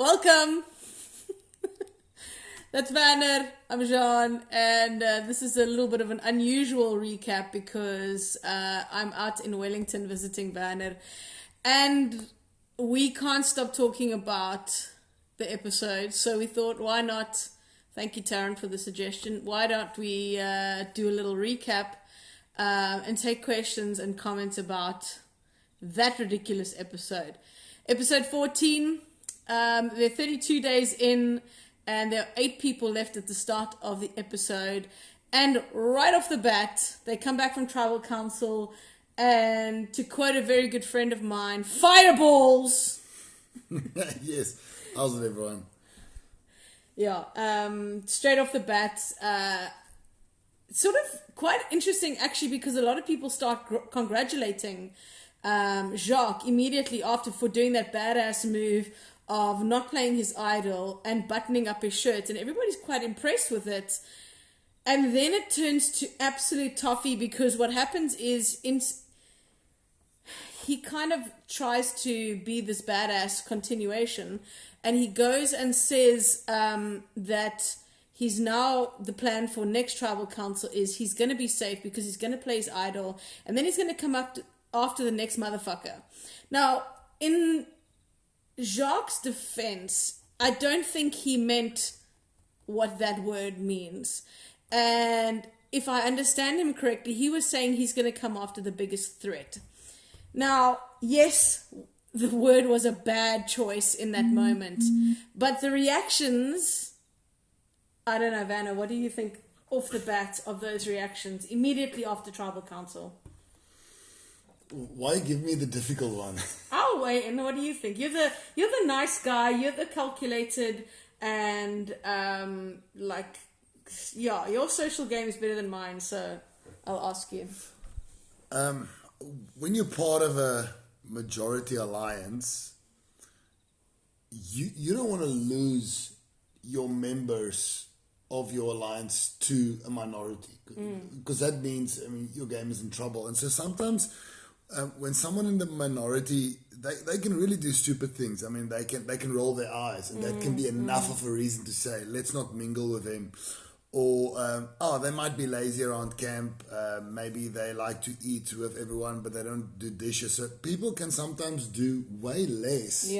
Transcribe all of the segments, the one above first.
Welcome. That's Werner. I'm Jeanne, and this is a little bit of an unusual recap because I'm out in Wellington visiting Werner, and we can't stop talking about the episode. So we thought, why not? Thank you, Taryn, for the suggestion. Why don't we do a little recap and take questions and comments about that ridiculous episode? Episode 14. They're 32 days in, and there are 8 people left at the start of the episode. And right off the bat, they come back from tribal council, and to quote a very good friend of mine, fireballs! Yes, how's it, everyone? Yeah, straight off the bat, sort of quite interesting actually, because a lot of people start congratulating Jacques immediately after for doing that badass move of not playing his idol and buttoning up his shirt, and everybody's quite impressed with it. And then it turns to absolute toffee, because what happens is he kind of tries to be this badass continuation, and he goes and says that he's now, the plan for next tribal council is he's going to be safe because he's going to play his idol, and then he's going to come up after the next motherfucker. Now, in Jacques' defense, I don't think he meant what that word means. And if I understand him correctly, he was saying he's going to come after the biggest threat. Now, yes, the word was a bad choice in that moment, but the reactions, I don't know, Vanna, what do you think off the bat of those reactions immediately after tribal council? Why give me the difficult one? I'll wait, and what do you think? You're the nice guy, you're the calculated, and your social game is better than mine, so I'll ask you. When you're part of a majority alliance, you don't want to lose your members of your alliance to a minority, because that means, your game is in trouble. And so sometimes when someone in the minority, they can really do stupid things. They can roll their eyes, and that can be enough of a reason to say, let's not mingle with them. Or, they might be lazy around camp. Maybe they like to eat with everyone, but they don't do dishes. So people can sometimes do way less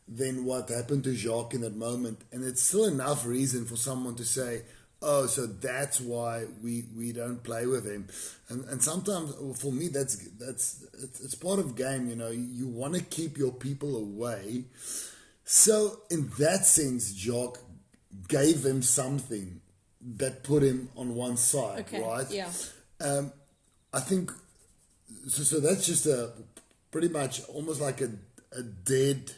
than what happened to Jacques in that moment. And it's still enough reason for someone to say, oh, so that's why we don't play with him. And sometimes, for me, it's part of game, You want to keep your people away. So in that sense, Jacques gave him something that put him on one side, right? Yeah. I think, so that's just a pretty much almost like a dead,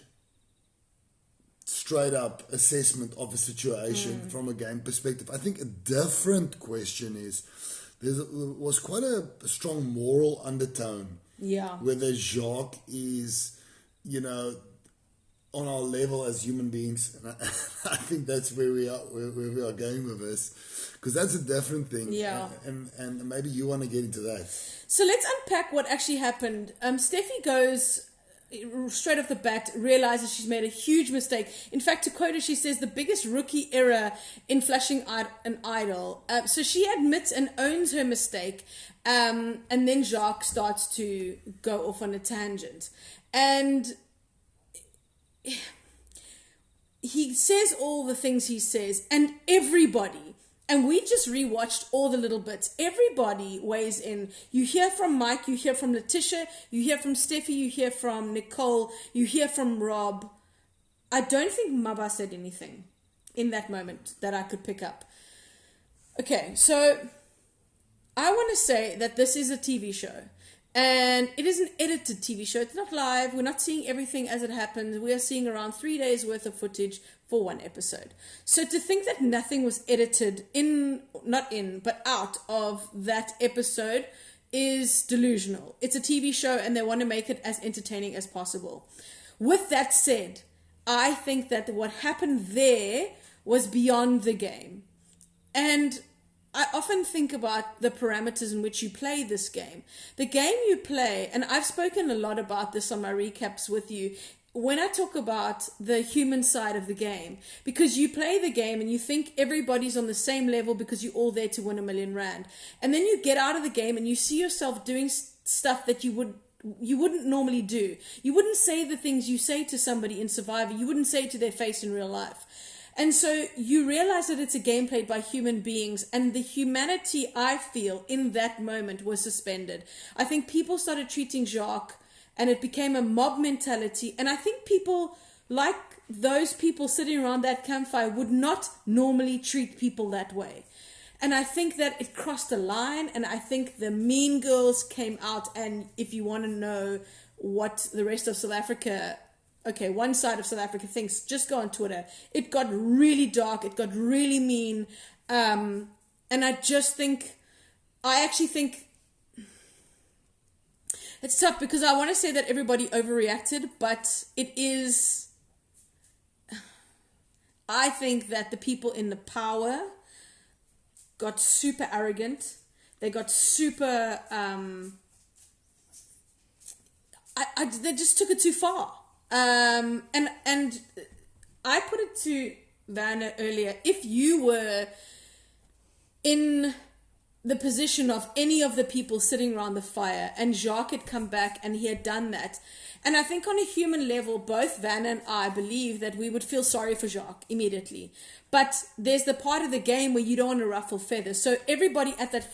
straight up assessment of a situation from a game perspective. I think a different question is, there was quite a strong moral undertone. Yeah. Whether Jacques is, on our level as human beings, and I think that's where we are going with this, because that's a different thing. Yeah. And maybe you want to get into that. So let's unpack what actually happened. Steffi goes straight off the bat, realizes she's made a huge mistake. In fact, to quote her, she says the biggest rookie error in flashing an idol. So she admits and owns her mistake, and then Jacques starts to go off on a tangent, and he says all the things he says, and everybody, and we just rewatched all the little bits, everybody weighs in. You hear from Mike, you hear from Letitia, you hear from Steffi, you hear from Nicole, you hear from Rob. I don't think Maba said anything in that moment that I could pick up. Okay, so I want to say that this is a TV show. And it is an edited TV show. It's not live. We're not seeing everything as it happens. We are seeing around 3 days worth of footage for one episode. So to think that nothing was edited but out of that episode is delusional. It's a TV show, and they want to make it as entertaining as possible. With that said, I think that what happened there was beyond the game. And I often think about the parameters in which you play this game. The game you play, and I've spoken a lot about this on my recaps with you, when I talk about the human side of the game, because you play the game and you think everybody's on the same level because you're all there to win R1,000,000, and then you get out of the game and you see yourself doing stuff that you wouldn't normally do. You wouldn't say the things you say to somebody in Survivor. You wouldn't say to their face in real life. And so you realize that it's a game played by human beings, and the humanity, I feel, in that moment was suspended. I think people started treating Jacques, and it became a mob mentality. And I think people, like those people sitting around that campfire, would not normally treat people that way. And I think that it crossed a line, and I think the mean girls came out. And if you want to know what the rest of South Africa, okay, one side of South Africa thinks, just go on Twitter. It got really dark. It got really mean. And I actually think it's tough, because I want to say that everybody overreacted, but it is, I think that the people in the power got super arrogant. They got super, they just took it too far. And I put it to Werner earlier, if you were in the position of any of the people sitting around the fire and Jacques had come back and he had done that, and I think on a human level, both Werner and I believe that we would feel sorry for Jacques immediately. But there's the part of the game where you don't want to ruffle feathers. So everybody at that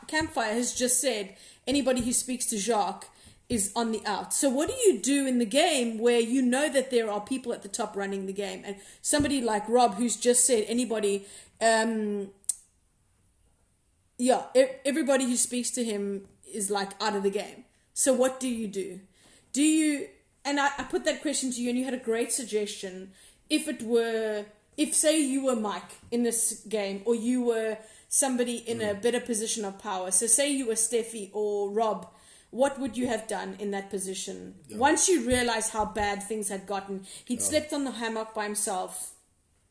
campfire has just said anybody who speaks to Jacques is on the out. So what do you do in the game where you know that there are people at the top running the game, and somebody like Rob who's just said anybody, everybody who speaks to him is like out of the game. So what do you do? And I put that question to you, and you had a great suggestion. If say you were Mike in this game, or you were somebody in a better position of power, so say you were Steffi or Rob, what would you have done in that position? Yeah. Once you realized how bad things had gotten, he'd slept on the hammock by himself,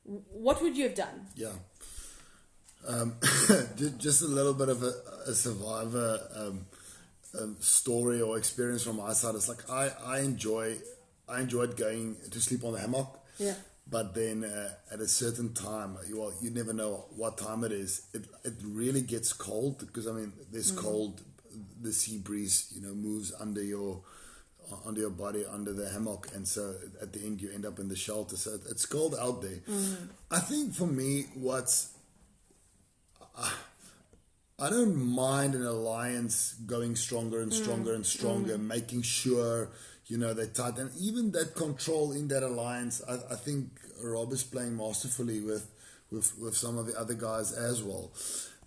what would you have done? Yeah. Just a little bit of a Survivor story or experience from my side. It's like I enjoyed going to sleep on the hammock. Yeah. But then at a certain time, you never know what time it is. It really gets cold, because there's cold. The sea breeze, moves under your body, under the hammock, and so at the end you end up in the shelter. So it's cold out there. I think for me, I don't mind an alliance going stronger and stronger and stronger, making sure they're tight, and even that control in that alliance. I think Rob is playing masterfully with some of the other guys as well.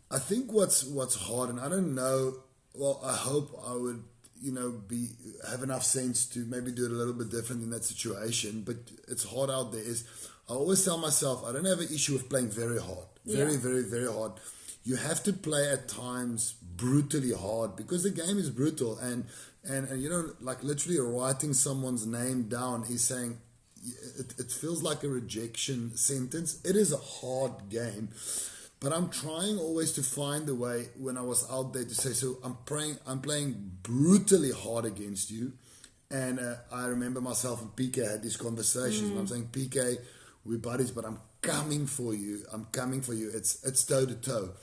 I think what's hard, and I don't know. Well, I hope I would, have enough sense to maybe do it a little bit different in that situation. But it's hard out there. I always tell myself I don't have an issue with playing very hard, very, very, very hard. You have to play at times brutally hard, because the game is brutal, and like literally writing someone's name down is saying it feels like a rejection sentence. It is a hard game. But I'm trying always to find a way when I was out there to say, so I'm playing brutally hard against you. And I remember myself and PK had these conversations. And I'm saying, PK, we're buddies, but I'm coming for you. It's toe to toe.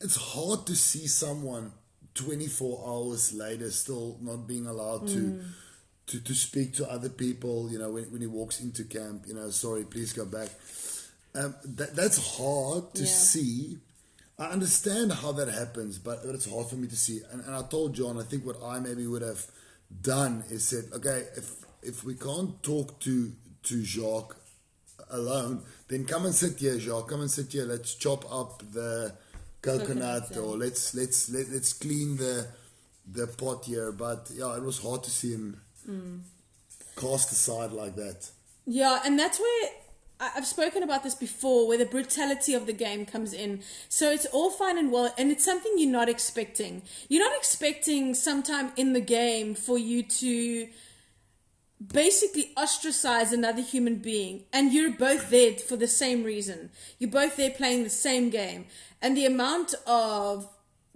It's hard to see someone 24 hours later still not being allowed to speak to other people, when he walks into camp, sorry, please go back. That's hard to see. I understand how that happens, but it's hard for me to see. And I told John, I think what I maybe would have done is said, okay, if we can't talk to Jacques alone, then come and sit here, Jacques. Come and sit here. Let's chop up the coconut, or let's clean the pot here. But it was hard to see him cast aside like that. Yeah, and that's where I've spoken about this before, where the brutality of the game comes in. So it's all fine and well, and it's something you're not expecting. You're not expecting sometime in the game for you to basically ostracize another human being, and you're both there for the same reason. You're both there playing the same game, and the amount of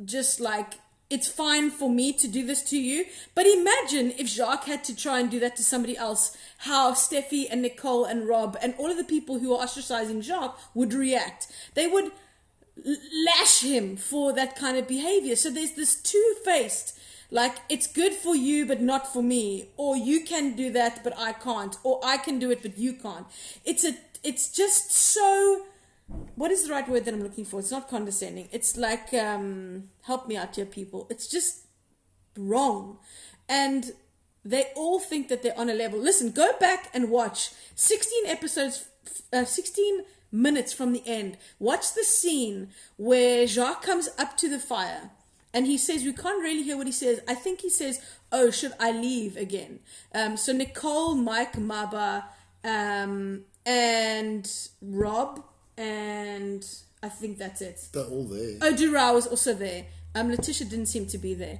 just like it's fine for me to do this to you. But imagine if Jacques had to try and do that to somebody else, how Steffi and Nicole and Rob and all of the people who are ostracizing Jacques would react. They would lash him for that kind of behavior. So there's this two-faced, like, it's good for you but not for me, or you can do that but I can't, or I can do it but you can't. It's just so, what is the right word that I'm looking for? It's not condescending. It's like, help me out here, people. It's just wrong. And they all think that they're on a level. Listen, go back and watch 16 episodes, 16 minutes from the end. Watch the scene where Jacques comes up to the fire and he says, we can't really hear what he says. I think he says, oh, should I leave again? So Nicole, Mike, Maba, and Rob, and I think that's it. They're all there. Oh, Durao was also there. Letitia didn't seem to be there.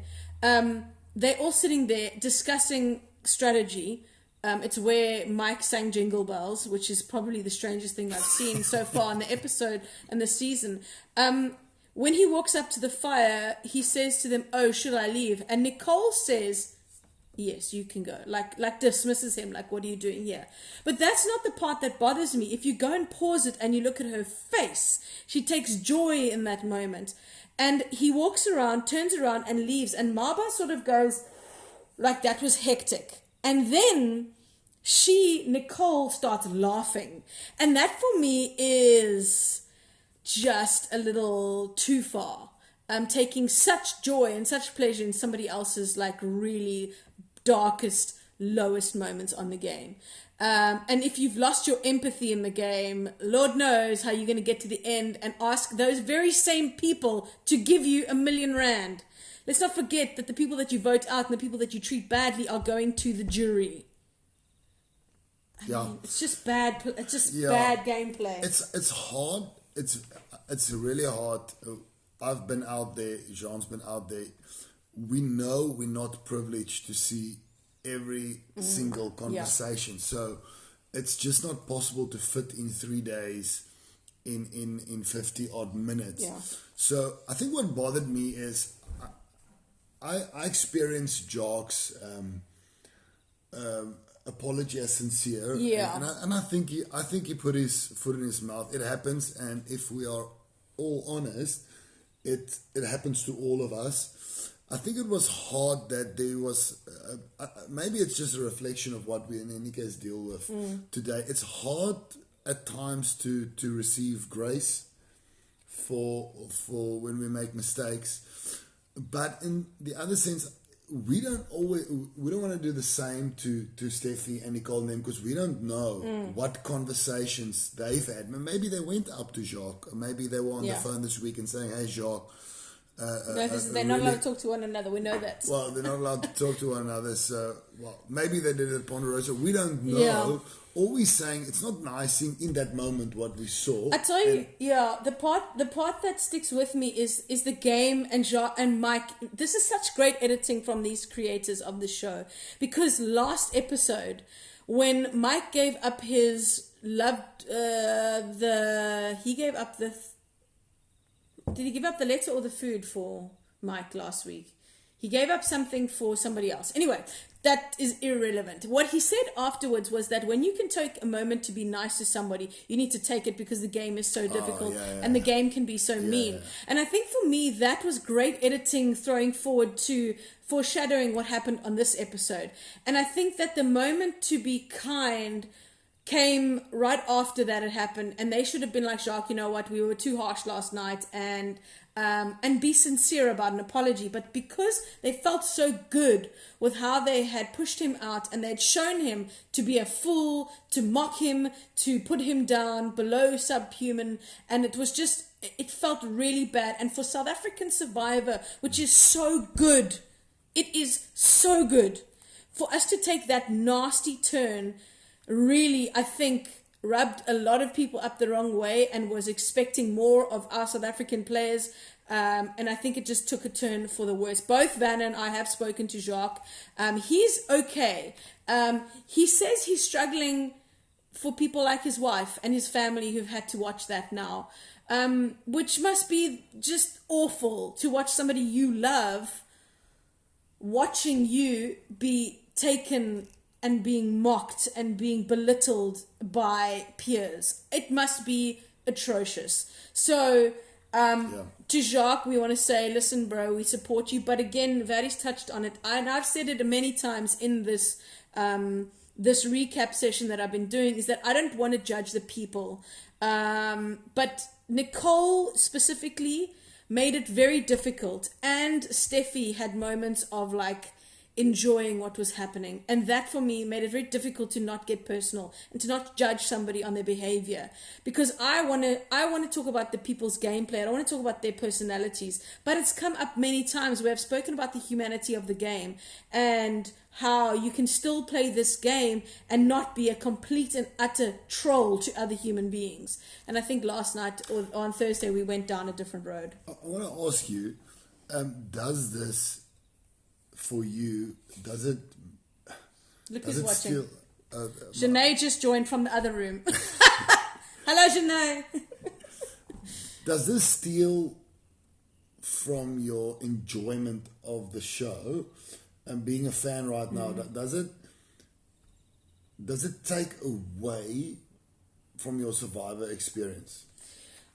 They're all sitting there discussing strategy. It's where Mike sang Jingle Bells, which is probably the strangest thing I've seen so far in the episode and the season. When he walks up to the fire, he says to them, oh, should I leave? And Nicole says, yes, you can go. Like dismisses him, like, what are you doing here? But that's not the part that bothers me. If you go and pause it and you look at her face, she takes joy in that moment. And he walks around, turns around and leaves. And Maba sort of goes, like, that was hectic. And then Nicole starts laughing. And that for me is just a little too far. Taking such joy and such pleasure in somebody else's, like, really darkest, lowest moments on the game. And if you've lost your empathy in the game, Lord knows how you're going to get to the end and ask those very same people to give you R1,000,000. Let's not forget that the people that you vote out and the people that you treat badly are going to the jury. I mean, it's just bad. It's just bad gameplay. It's hard. It's really hard. I've been out there. Jean's been out there. We know we're not privileged to see every single conversation. So it's just not possible to fit in 3 days in 50 odd minutes. Yeah. So I think what bothered me is I experienced Jacques' apology as sincere. Yeah. And I think he put his foot in his mouth. It happens, and if we are all honest, it happens to all of us. I think it was hard that there was, maybe it's just a reflection of what we in any case deal with today. It's hard at times to receive grace for when we make mistakes. But in the other sense, we don't want to do the same to Steffi and Nicole and them, because we don't know what conversations they've had. Maybe they went up to Jacques, or maybe they were on the phone this week and saying, hey Jacques, they're not allowed to talk to one another. We know that. Well, they're not allowed to talk to one another. So, maybe they did it at Ponderosa. We don't know. Yeah. All we're saying, it's not nice in that moment what we saw. I tell you, the part that sticks with me is the game and Jacques and Mike. This is such great editing from these creators of the show, because last episode, when Mike gave up his did he give up the letter or the food for Mike last week? He gave up something for somebody else. Anyway, that is irrelevant. What he said afterwards was that when you can take a moment to be nice to somebody, you need to take it, because the game is so difficult and the game can be so mean. Yeah. And I think for me, that was great editing, throwing forward to foreshadowing what happened on this episode. And I think that the moment to be kind came right after that had happened, and they should have been like, Jacques, you know what, we were too harsh last night, and be sincere about an apology. But because they felt so good with how they had pushed him out and they'd shown him to be a fool, to mock him, to put him down below subhuman, and it felt really bad. And for South African Survivor, which is so good, it is so good, for us to take that nasty turn, really, I think, rubbed a lot of people up the wrong way and was expecting more of our South African players. And I think it just took a turn for the worse. Both Werner and I have spoken to Jacques. He's okay. He says he's struggling for people like his wife and his family who've had to watch that now. which must be just awful to watch somebody you love watching you be taken and being mocked and being belittled by peers. It must be atrocious. So to Jacques, we want to say, listen, bro, we support you. But again, Vari's touched on it, and I've said it many times in this this recap session that I've been doing, is that I don't want to judge the people. But Nicole specifically made it very difficult, and Steffi had moments of like enjoying what was happening, and that for me made it very difficult to not get personal and to not judge somebody on their behavior, because I want to talk about the people's gameplay. I don't want to talk about their personalities, but it's come up many times where I've spoken about the humanity of the game and how you can still play this game and not be a complete and utter troll to other human beings. And I think last night or on Thursday we went down a different road. I want to ask you, does this for you, does it Look does who's it watching. still Jeanne just joined from the other room. Hello, Jeanne. does this steal from your enjoyment of the show and being a fan right now? Does it take away from your Survivor experience?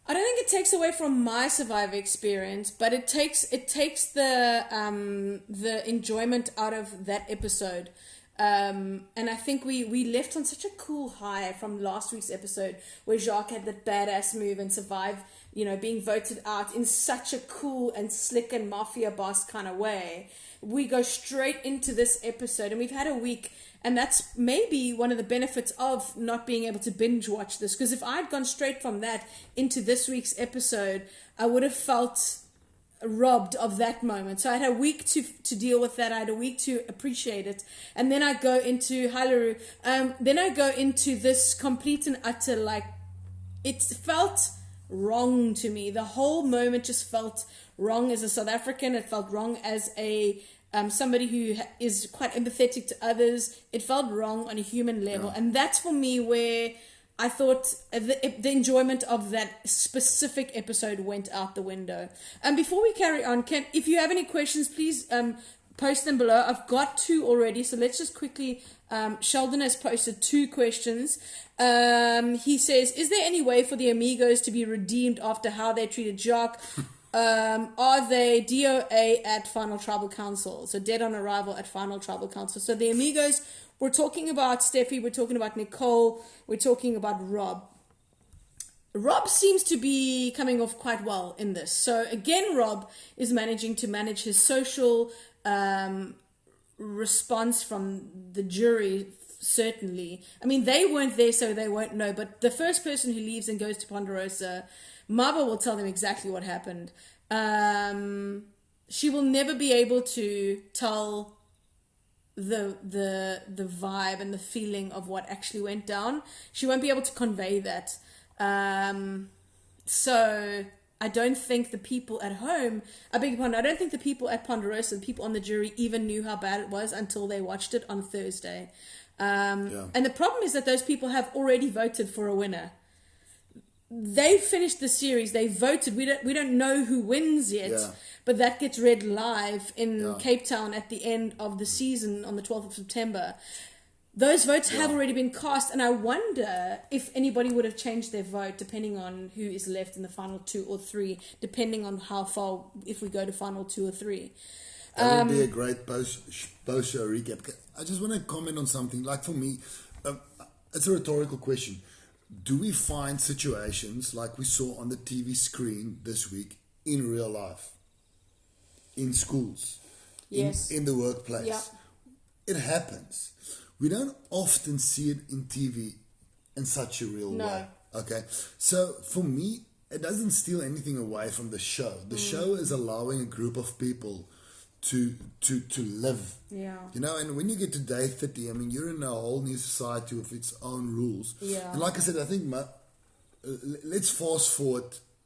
I don't think it takes away from my Survivor experience, but it takes the enjoyment out of that episode. And I think we left on such a cool high from last week's episode where Jacques had that badass move and survived, being voted out in such a cool and slick and mafia boss kind of way. We go straight into this episode, and we've had a week, and that's maybe one of the benefits of not being able to binge watch this, because if I'd gone straight from that into this week's episode, I would have felt robbed of that moment. So I had a week to deal with that. I had a week to appreciate it, and then I go into then I go into this complete and utter, like, it felt wrong to me. The whole moment just felt wrong as a South African. It felt wrong as a somebody who is quite empathetic to others. It felt wrong on a human level, and that's for me where I thought the enjoyment of that specific episode went out the window. And before we carry on, if you have any questions, please post them below. I've got 2 already, so let's just quickly. Sheldon has posted 2 questions. He says, is there any way for the Amigos to be redeemed after how they treated Jacques? Are they DOA at Final Tribal Council? So dead on arrival at Final Tribal Council. So the Amigos, we're talking about Steffi, we're talking about Nicole, we're talking about Rob. Rob seems to be coming off quite well in this. So again, Rob is managing to manage his social response from the jury, certainly. I mean, they weren't there, so they won't know. But the first person who leaves and goes to Ponderosa, Maba will tell them exactly what happened. She will never be able to tell the vibe and the feeling of what actually went down. She won't be able to convey that. So I don't think the people at home, I beg your pardon, I don't think the people at Ponderosa, the people on the jury, even knew how bad it was until they watched it on Thursday. And the problem is that those people have already voted for a winner. They finished the series. They voted. We don't know who wins yet, but that gets read live in Cape Town at the end of the season on the 12th of September. Those votes have already been cast, and I wonder if anybody would have changed their vote depending on who is left in the final 2 or 3, depending on how far, if we go to final 2 or 3. That would be a great post-show recap. I just want to comment on something. Like, for me, it's a rhetorical question. Do we find situations like we saw on the TV screen this week in real life? In schools? Yes. In the workplace? Yeah. It happens. We don't often see it in TV in such a real way. Okay? So, for me, it doesn't steal anything away from the show. The show is allowing a group of people to live. Yeah. You know, and when you get to day 30, I mean, you're in a whole new society with its own rules. Yeah. And like I said, I think let's fast forward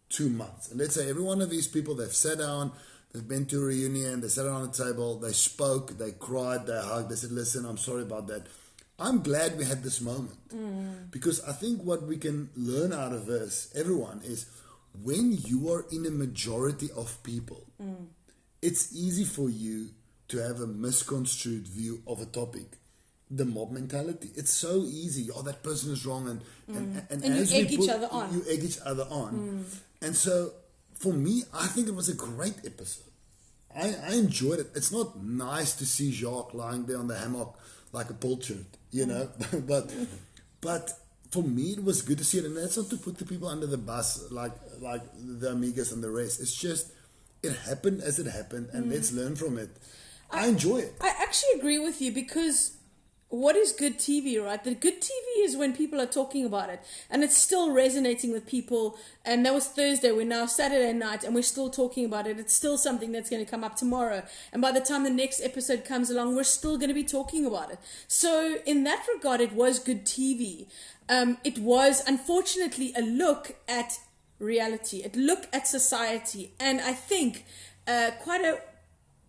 2 months. And let's say every one of these people, they've sat down, they've been to a reunion, they sat down on a table, they spoke, they cried, they hugged, they said, listen, I'm sorry about that. I'm glad we had this moment. Because I think what we can learn out of this, everyone, is when you are in a majority of people, it's easy for you to have a misconstrued view of a topic. The mob mentality. It's so easy. Oh, that person is wrong, and you as egg each other on. You egg each other on, and so for me, I think it was a great episode. I enjoyed it. It's not nice to see Jacques lying there on the hammock like a poultry, you know, but for me it was good to see it, and that's not to put the people under the bus like the Amigas and the rest. It's just it happened as it happened, and let's learn from it. I enjoy it. I actually agree with you, because what is good TV, right? The good TV is when people are talking about it and it's still resonating with people. And that was Thursday. We're now Saturday night and we're still talking about it. It's still something that's going to come up tomorrow. And by the time the next episode comes along, we're still going to be talking about it. So in that regard, it was good TV. It was, unfortunately, a look at reality, a look at society. And I think quite a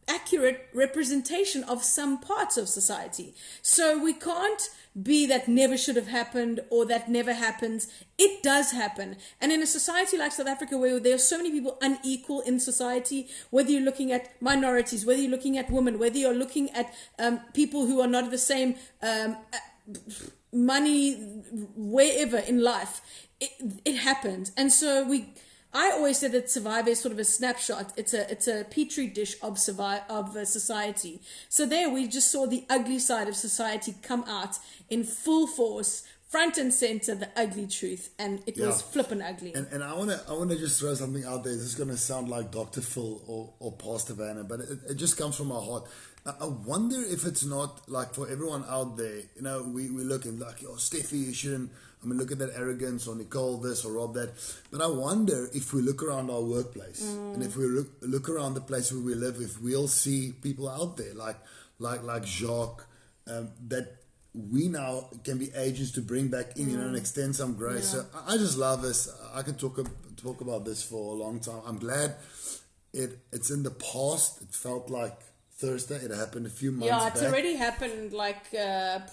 accurate representation of some parts of society. So we can't be that never should have happened or that never happens. It does happen. And in a society like South Africa, where there are so many people unequal in society, whether you're looking at minorities, whether you're looking at women, whether you're looking at people who are not the same money, wherever in life, it happens. And so I always said that Survivor is sort of a snapshot. It's a petri dish of society. So there we just saw the ugly side of society come out in full force, front and center, the ugly truth, and it was flippin' ugly. And I wanna just throw something out there. This is gonna sound like Dr. Phil or Pastor Werner, but it just comes from my heart. I wonder if it's not like for everyone out there, you know, we look and like, oh, Steffi, you shouldn't. I mean, look at that arrogance, or Nicole this, or Rob that. But I wonder if we look around our workplace, and if we look around the place where we live, if we'll see people out there like Jacques, that we now can be agents to bring back in, you know, and extend some grace. So I just love this. I could talk about this for a long time. I'm glad it's in the past. It felt like Thursday. It happened a few months back. Yeah, it's already happened like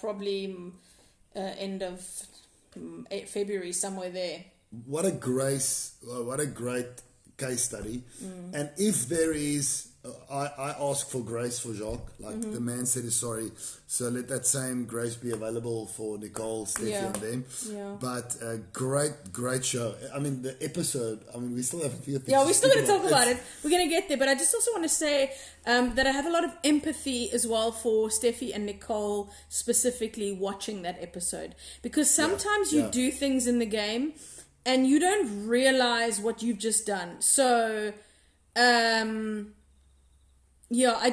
probably end of February, somewhere there. What a great case study. And if there is, I ask for grace for Jacques, like the man said he's sorry, so let that same grace be available for Nicole, Steffi and them. But great show. I mean, the episode, we still haven't we still going to talk about it. We're going to get there, but I just also want to say that I have a lot of empathy as well for Steffi and Nicole, specifically watching that episode, because sometimes you do things in the game and you don't realize what you've just done. So I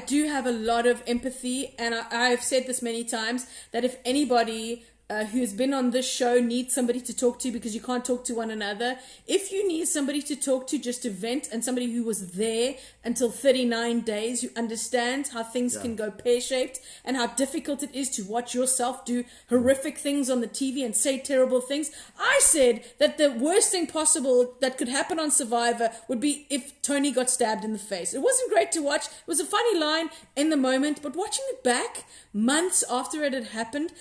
do have a lot of empathy, and I've said this many times, that if anybody who's been on this show needs somebody to talk to, because you can't talk to one another, if you need somebody to talk to just to vent, and somebody who was there until 39 days, who understands how things can go pear-shaped and how difficult it is to watch yourself do horrific things on the TV and say terrible things. I said that the worst thing possible that could happen on Survivor would be if Tony got stabbed in the face. It wasn't great to watch. It was a funny line in the moment, but watching it back months after it had happened,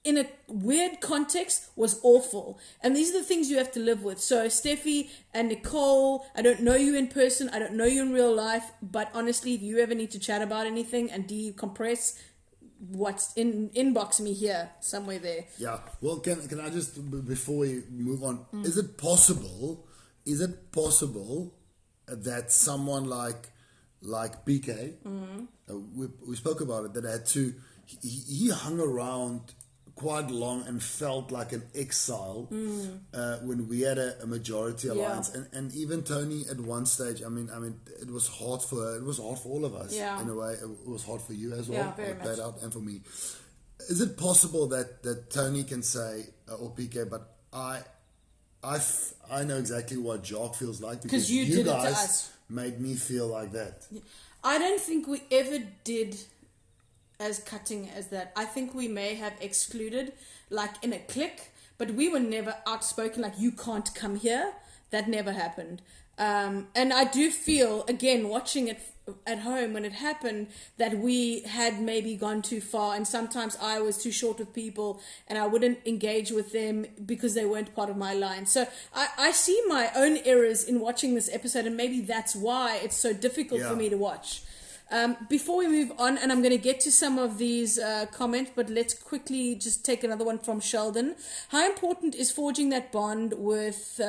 in a weird context, was awful. And these are the things you have to live with. So Steffi and Nicole, I don't know you in person, I don't know you in real life, but honestly, if you ever need to chat about anything and decompress, what's inbox me here, somewhere there. Yeah. Well, can I just, before we move on, is it possible that someone like PK, we spoke about it, that had to, he hung around quite long and felt like an exile when we had a majority alliance, and even Tony at one stage, I mean it was hard for her, it was hard for all of us in a way. It was hard for you as well, very much. out, and for me. Is it possible that Tony can say, or PK, but I know exactly what Jacques feels like, because you did guys it to us. made me feel like that. I don't think we ever did as cutting as that. I think we may have excluded, like in a clique, but we were never outspoken, like, you can't come here. That never happened. And I do feel, again, watching it at home when it happened that we had maybe gone too far, and sometimes I was too short with people and I wouldn't engage with them because they weren't part of my line. So I see my own errors in watching this episode, and maybe that's why it's so difficult for me to watch. Before we move on, and I'm going to get to some of these comments, but let's quickly just take another one from Sheldon. How important is forging that bond with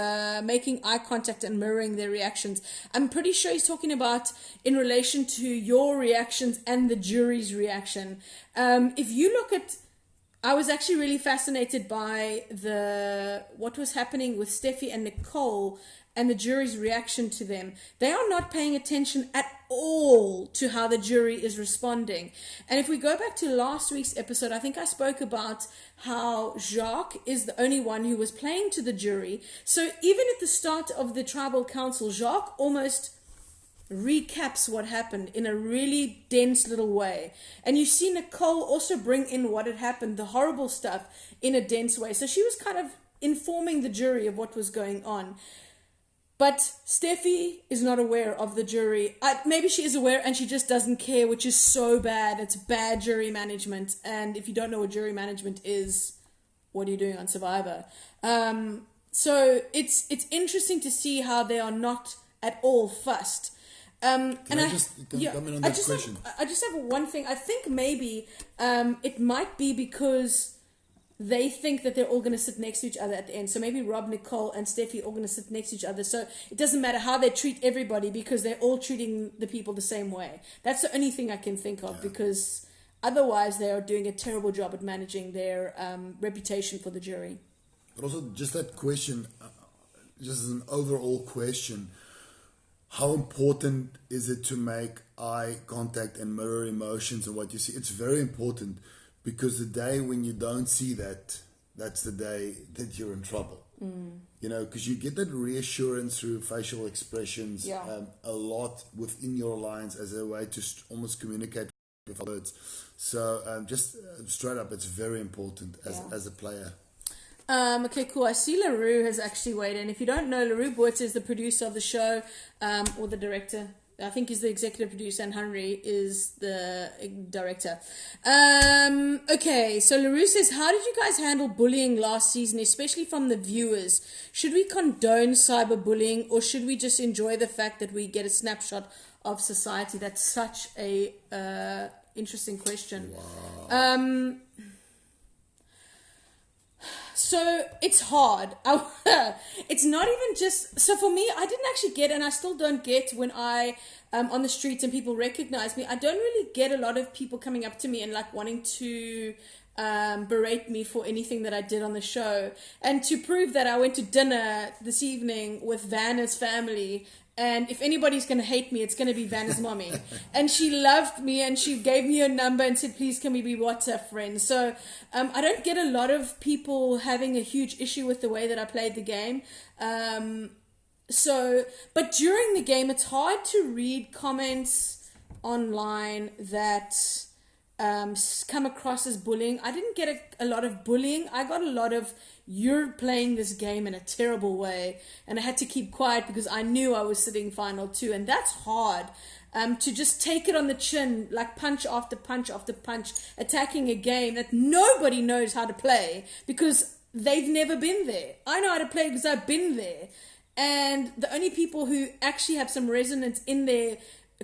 making eye contact and mirroring their reactions? I'm pretty sure he's talking about in relation to your reactions and the jury's reaction. If you look at, I was actually really fascinated by what was happening with Steffi and Nicole and the jury's reaction to them. They are not paying attention at all to how the jury is responding. And if we go back to last week's episode, I think I spoke about how Jacques is the only one who was playing to the jury. So even at the start of the tribal council, Jacques almost recaps what happened in a really dense little way. And you see Nicole also bring in what had happened, the horrible stuff, in a dense way. So she was kind of informing the jury of what was going on. But Steffi is not aware of the jury. Maybe she is aware and she just doesn't care, which is so bad. It's bad jury management. And if you don't know what jury management is, what are you doing on Survivor? So it's interesting to see how they are not at all fussed. Can I just come in on that question? I just have one thing. I think maybe it might be because they think that they're all going to sit next to each other at the end. So maybe Rob, Nicole, and Steffi are all going to sit next to each other. So it doesn't matter how they treat everybody because they're all treating the people the same way. That's the only thing I can think of, because otherwise they are doing a terrible job at managing their reputation for the jury. But also just that question, just as an overall question, how important is it to make eye contact and mirror emotions and what you see? It's very important. Because the day when you don't see that, that's the day that you're in trouble. You know, because you get that reassurance through facial expressions a lot within your lines as a way to almost communicate with words. So just straight up, it's very important as a player. Okay, cool. I see LaRue has actually weighed in. If you don't know, LaRue Boertz is the producer of the show, or the director. I think he's the executive producer, and Henry is the director. Okay, so LaRue says, how did you guys handle bullying last season, especially from the viewers? Should we condone cyberbullying, or should we just enjoy the fact that we get a snapshot of society? That's such a interesting question. Wow. So it's hard. It's not even just... So for me, I didn't actually get, and I still don't get when I on the streets and people recognize me, I don't really get a lot of people coming up to me and like wanting to berate me for anything that I did on the show. And to prove that, I went to dinner this evening with Werner's family. And if anybody's going to hate me, it's going to be Vanna's mommy. And she loved me and she gave me her number and said, please, can we be WhatsApp friends? So I don't get a lot of people having a huge issue with the way that I played the game. But during the game, it's hard to read comments online that come across as bullying. I didn't get a lot of bullying. I got a lot of, you're playing this game in a terrible way, and I had to keep quiet because I knew I was sitting final 2, and that's hard. To just take it on the chin, like punch after punch after punch, attacking a game that nobody knows how to play because they've never been there. I know how to play because I've been there, and the only people who actually have some resonance in their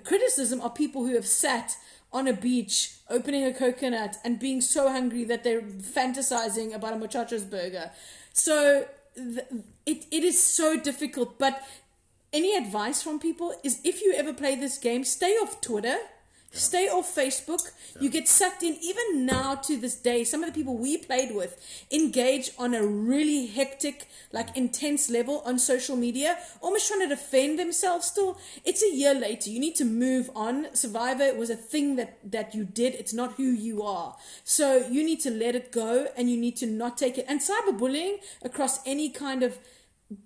criticism are people who have sat on a beach, opening a coconut and being so hungry that they're fantasizing about a muchacho's burger. So it is so difficult. But any advice from people is, if you ever play this game, stay off Twitter, stay off Facebook. You get sucked in. Even now to this day, some of the people we played with engage on a really hectic, like intense level on social media, almost trying to defend themselves still. It's a year later. You need to move on. Survivor was a thing that you did. It's not who you are. So you need to let it go and you need to not take it. And cyberbullying across any kind of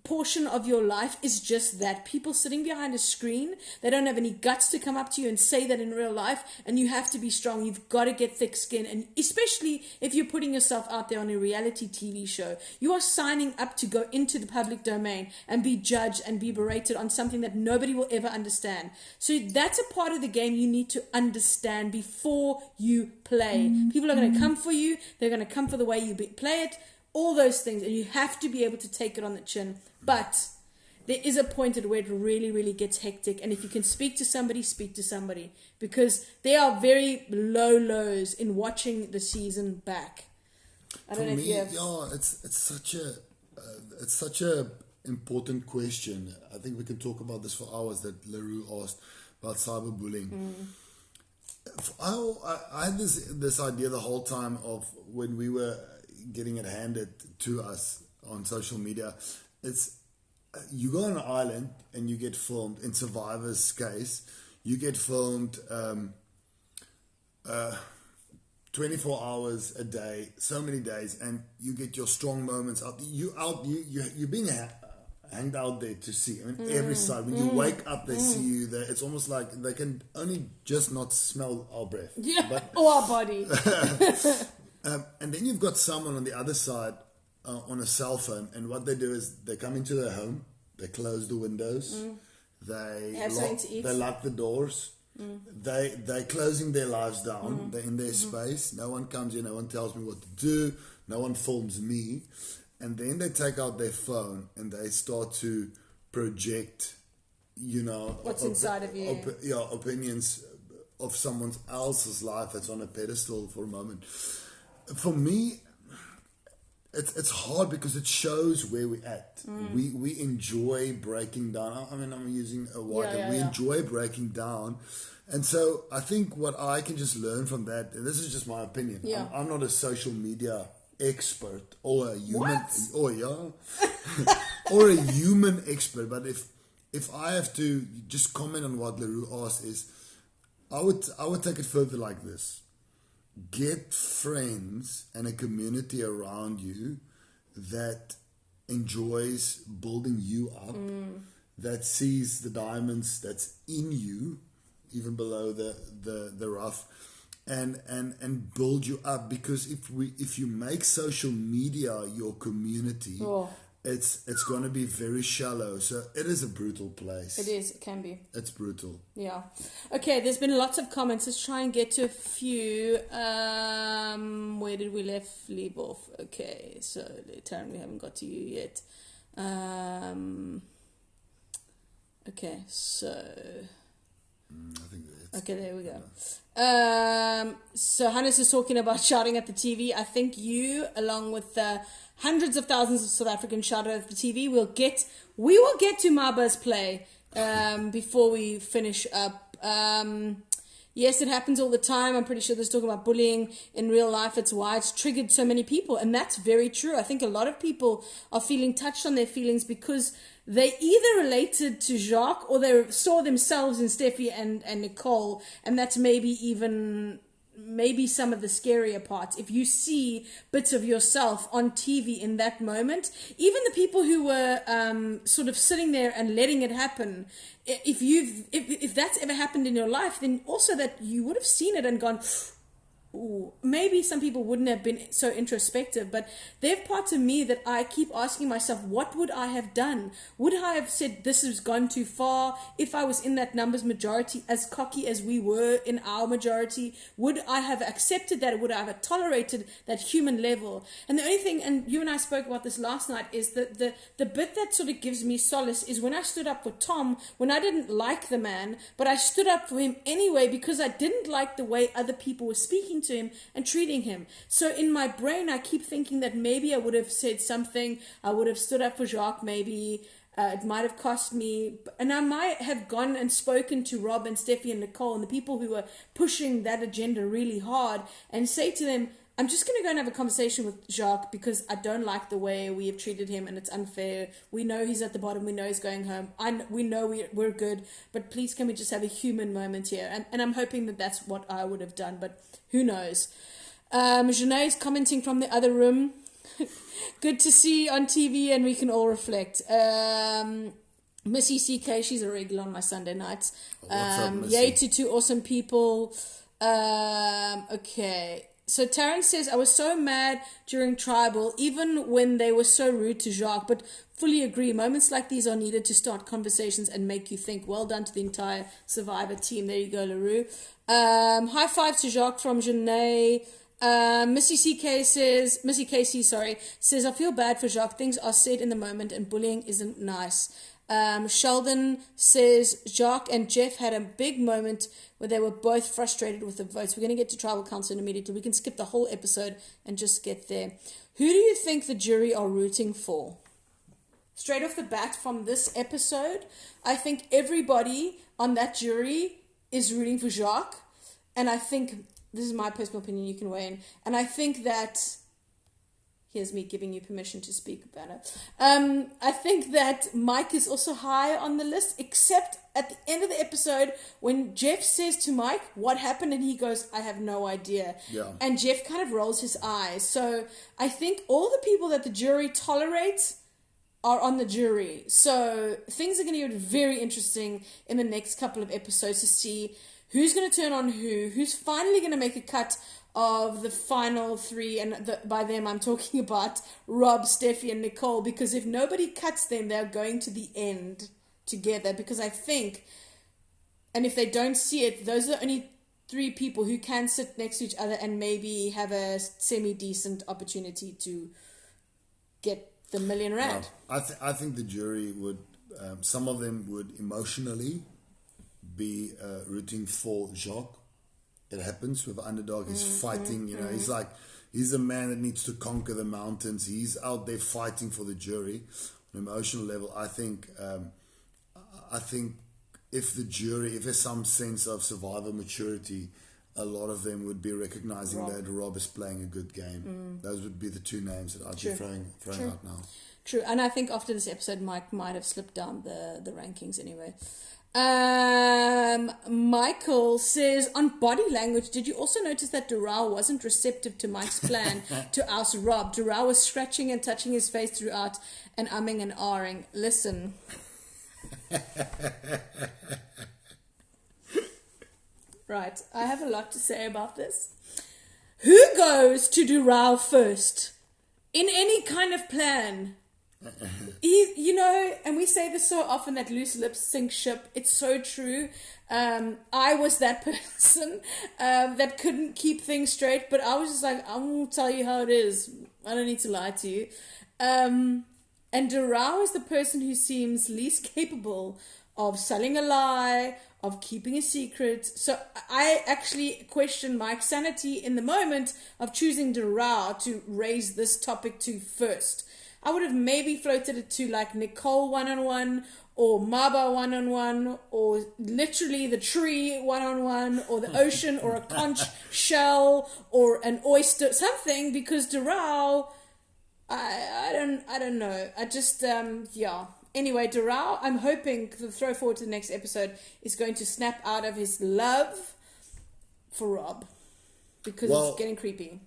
portion of your life is just that. People sitting behind a screen, they don't have any guts to come up to you and say that in real life, and you have to be strong. You've got to get thick skin, and especially if you're putting yourself out there on a reality TV show, you are signing up to go into the public domain and be judged and be berated on something that nobody will ever understand. So that's a part of the game you need to understand before you play. People are going to come for you, they're going to come for the way you play it, all those things, and you have to be able to take it on the chin. But there is a point at where it really, really gets hectic, and if you can speak to somebody, speak to somebody, because there are very low lows in watching the season back. I don't know if you have... Yeah, it's such a important question. I think we can talk about this for hours, that LaRue asked about cyberbullying. I had this idea the whole time of when we were getting it handed to us on social media. It's you go on an island and you get filmed. In Survivor's case, you get filmed 24 hours a day, so many days, and you get your strong moments out. You're being hanged out there to see. I mean, every side. When you wake up, they see you there. It's almost like they can only just not smell our breath. Yeah, or our body. And then you've got someone on the other side on a cell phone, and what they do is they come into their home, they close the windows, they lock the doors, they're closing their lives down, they're in their space, no one comes in, no one tells me what to do, no one films me, and then they take out their phone and they start to project, what's inside of you, opinions of someone else's life that's on a pedestal for a moment. For me, it's hard because it shows where we're at. We enjoy breaking down. I mean, I'm using a word. We enjoy breaking down. And so I think what I can just learn from that, and this is just my opinion. Yeah. I'm not a social media expert or a human or a human expert. But if I have to just comment on what LaRue asked, is I would take it further like this. Get friends and a community around you that enjoys building you up, that sees the diamonds that's in you, even below the rough, and build you up. Because if you make social media your community, it's going to be very shallow. So it is a brutal place. It is. It can be. It's brutal. Yeah. Okay, there's been lots of comments. Let's try and get to a few. Where did we leave off? Okay, so Taryn, we haven't got to you yet. Okay, so... I think that's... Okay, there we go. So Hannes is talking about shouting at the TV. I think you, along with hundreds of thousands of South Africans shouted at the TV, we will get to Maba's play before we finish up. Yes, it happens all the time. I'm pretty sure there's talking about bullying in real life. It's why it's triggered so many people, and that's very true. I think a lot of people are feeling touched on their feelings because they either related to Jacques or they saw themselves in Steffi and Nicole, and that's maybe some of the scarier parts. If you see bits of yourself on TV in that moment, even the people who were sort of sitting there and letting it happen, if that's ever happened in your life, then also that you would have seen it and gone, ooh, maybe some people wouldn't have been so introspective, but there's parts of me that I keep asking myself, what would I have done? Would I have said this has gone too far? If I was in that numbers majority, as cocky as we were in our majority, would I have accepted that? Would I have tolerated that human level? And the only thing, and you and I spoke about this last night, is that the bit that sort of gives me solace is when I stood up for Tom, when I didn't like the man, but I stood up for him anyway because I didn't like the way other people were speaking to him and treating him. So in my brain, I keep thinking that maybe I would have said something, I would have stood up for Jacques, maybe it might have cost me, and I might have gone and spoken to Rob and Steffi and Nicole and the people who were pushing that agenda really hard and say to them, I'm just going to go and have a conversation with Jacques because I don't like the way we have treated him and it's unfair. We know he's at the bottom. We know he's going home. We know we're good, but please can we just have a human moment here? And I'm hoping that that's what I would have done, but who knows? Jeanne is commenting from the other room. Good to see on TV, and we can all reflect. Missy CK, she's a regular on my Sunday nights. What's up, Missy? Yay to two awesome people. Okay. So Taryn says, I was so mad during Tribal, even when they were so rude to Jacques, but fully agree. Moments like these are needed to start conversations and make you think. Well done to the entire Survivor team. There you go, LaRue. High five to Jacques from Jeanne. Missy Casey, says, I feel bad for Jacques. Things are said in the moment and bullying isn't nice. Sheldon says Jacques and Jeff had a big moment where they were both frustrated with the votes. We're going to get to tribal council in immediately. We can skip the whole episode and just get there. Who do you think the jury are rooting for? Straight off the bat from this episode, I think everybody on that jury is rooting for Jacques. And I think, this is my personal opinion, you can weigh in. And I think that, here's me giving you permission to speak about it. I think that Mike is also high on the list, except at the end of the episode when Jeff says to Mike, what happened? And he goes, I have no idea. Yeah. And Jeff kind of rolls his eyes. So I think all the people that the jury tolerates are on the jury. So things are going to get very interesting in the next couple of episodes to see who's going to turn on who's finally going to make a cut of the final three, and by them I'm talking about Rob, Steffi and Nicole, because if nobody cuts them, they're going to the end together, because I think, and if they don't see it, those are the only three people who can sit next to each other and maybe have a semi-decent opportunity to get the $1 million. No, I think the jury would, some of them would emotionally be rooting for Jacques. It happens with underdog. He's fighting, he's like, he's a man that needs to conquer the mountains. He's out there fighting for the jury. On an emotional level, I think if there's some sense of survivor maturity, a lot of them would be recognizing that Rob is playing a good game. Those would be the two names that I'd be throwing out now. True, and I think after this episode, Mike might have slipped down the rankings anyway. Michael says, on body language, did you also notice that Doral wasn't receptive to Mike's plan to oust Rob? Doral was scratching and touching his face throughout and umming and ahhing. Listen. Right, I have a lot to say about this. Who goes to Doral first in any kind of plan? And we say this so often, that loose lips sink ship. It's so true. I was that person that couldn't keep things straight, but I was just like, I'm going to tell you how it is. I don't need to lie to you. And Doral is the person who seems least capable of selling a lie, of keeping a secret. So I actually question Mike's sanity in the moment of choosing Doral to raise this topic to first. I would have maybe floated it to like Nicole one-on-one, or Maba one-on-one, or literally the tree one-on-one, or the ocean, or a conch shell, or an oyster, something, because Doral, I don't know. I just, Anyway, Doral, I'm hoping the throw forward to the next episode is going to snap out of his love for Rob, because it's getting creepy.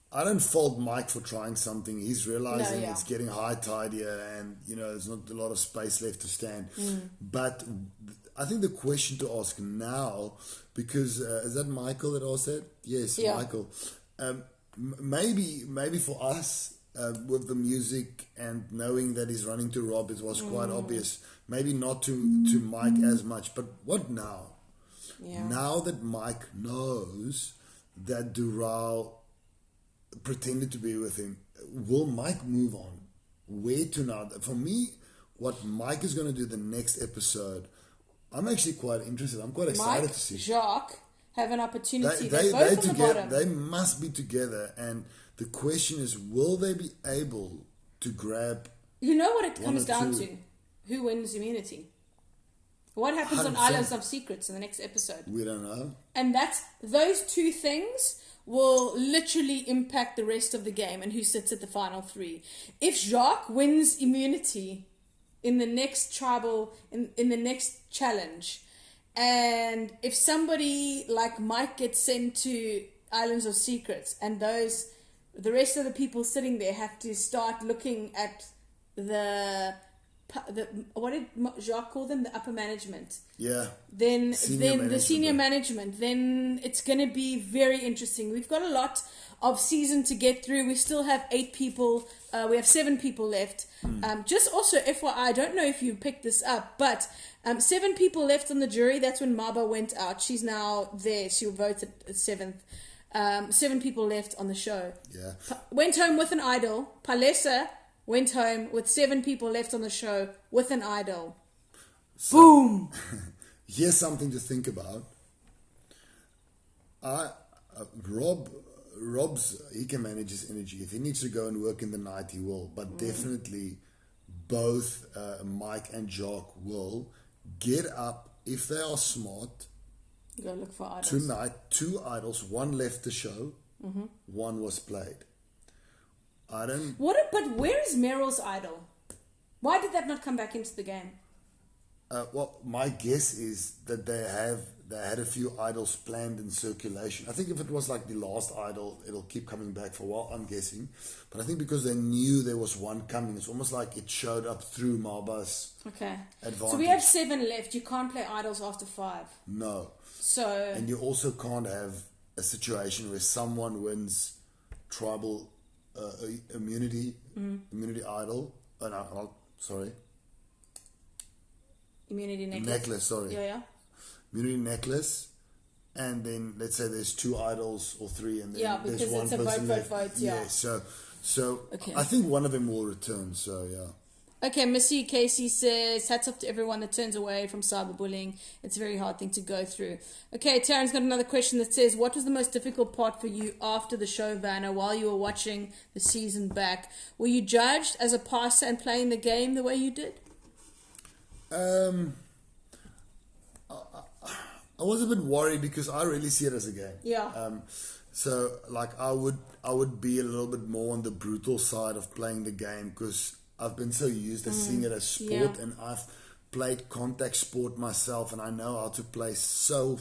I don't fault Mike for trying something. He's realizing it's getting high tide here, and there's not a lot of space left to stand. But I think the question to ask now, because is that Michael that asked that? Yes, Michael. Maybe for us, with the music and knowing that he's running to Rob, it was quite obvious. Maybe not to Mike as much. But what now? Yeah. Now that Mike knows that Doral pretended to be with him, will Mike move on? Where to now? For me, what Mike is going to do the next episode, I'm actually quite interested. I'm quite excited to see. Jacques have an opportunity. They both on together, the bottom. they must be together, and the question is, will they be able to grab? You know what it comes down to? Who wins immunity? What happens 100%. On Islands of Secrets in the next episode? We don't know. And those two things will literally impact the rest of the game and who sits at the final three. If Jacques wins immunity in the next tribal, in the next challenge, and if somebody like Mike gets sent to Islands of Secrets, and those the rest of the people sitting there have to start looking at the what did Jacques call them? The upper management. Yeah. Then Senior the senior management. management. Then it's going to be very interesting. We've got a lot of season to get through. We still have 8 people. We have 7 people left. Just also FYI, I don't know if you picked this up, but 7 people left on the jury. That's when Maba went out. She's now there. She voted 7th. 7 people left on the show. Yeah. Went home with an idol. Palesa went home with 7 people left on the show with an idol. So, Boom! Here's something to think about. He can manage his energy. If he needs to go and work in the night, he will. But definitely both Mike and Jacques will get up, if they are smart, Go look for idols. tonight. 2 idols. 1 left the show. 1 was played. But where is Meryl's idol? Why did that not come back into the game? Well, my guess is that they had a few idols planned in circulation. I think if it was like the last idol, it'll keep coming back for a while, I'm guessing. But I think because they knew there was one coming, it's almost like it showed up through Marba's advantage. So we have 7 left. You can't play idols after 5. No. So And you also can't have a situation where someone wins tribal immunity idol. Sorry. immunity necklace. Necklace, sorry. Yeah. Immunity necklace, and then let's say there's 2 idols or 3, and then because there's one it's a person left. vote. Yeah. So Okay. I think one of them will return. So yeah. Okay, Missy Casey says, hats off to everyone that turns away from cyberbullying. It's a very hard thing to go through. Okay, Taryn's got another question that says, what was the most difficult part for you after the show, Vanna, while you were watching the season back? Were you judged as a passer and playing the game the way you did? I was a bit worried because I really see it as a game. Yeah. So like I would be a little bit more on the brutal side of playing the game because I've been so used to seeing it as sport, and I've played contact sport myself, and I know how to play so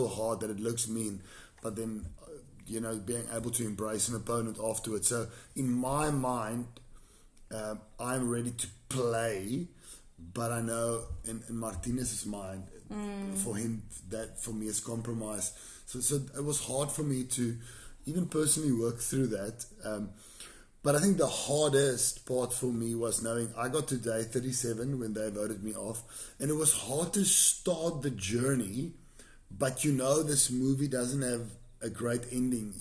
hard that it looks mean, but then being able to embrace an opponent afterwards. So in my mind, I'm ready to play, but I know in Martinez's mind, for him, that for me is compromise. So it was hard for me to even personally work through that. But I think the hardest part for me was knowing I got to day 37 when they voted me off, and it was hard to start the journey, but this movie doesn't have a great ending,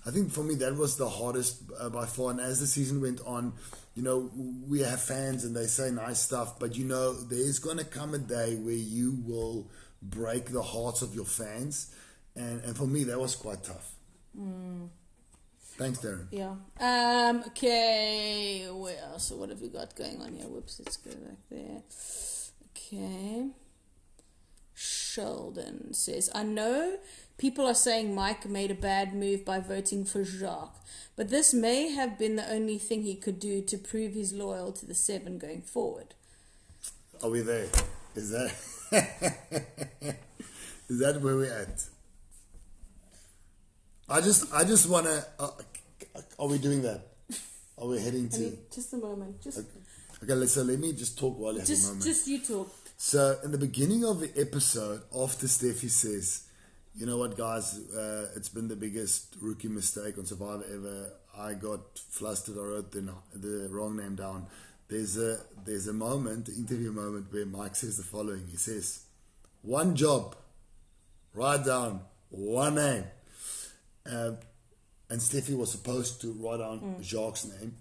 I think for me that was the hardest by far. And as the season went on, we have fans and they say nice stuff, but there's going to come a day where you will break the hearts of your fans, and for me that was quite tough. Thanks, Darren. Yeah. Okay. Where else? So what have we got going on here? Whoops. Let's go back there. Okay. Sheldon says, I know people are saying Mike made a bad move by voting for Jacques, but this may have been the only thing he could do to prove he's loyal to the 7 going forward. Are we there? Is that is that where we're at? I just want to. Are we doing that? Are we heading to? Just a moment. Okay. So let me just talk while you have a moment. Just you talk. So in the beginning of the episode, after Steffi says, "You know what, guys? It's been the biggest rookie mistake on Survivor ever. I got flustered. I wrote the wrong name down." There's a moment, the interview moment, where Mike says the following. He says, "One job. Write down one name." And Steffi was supposed to write down Jacques' name.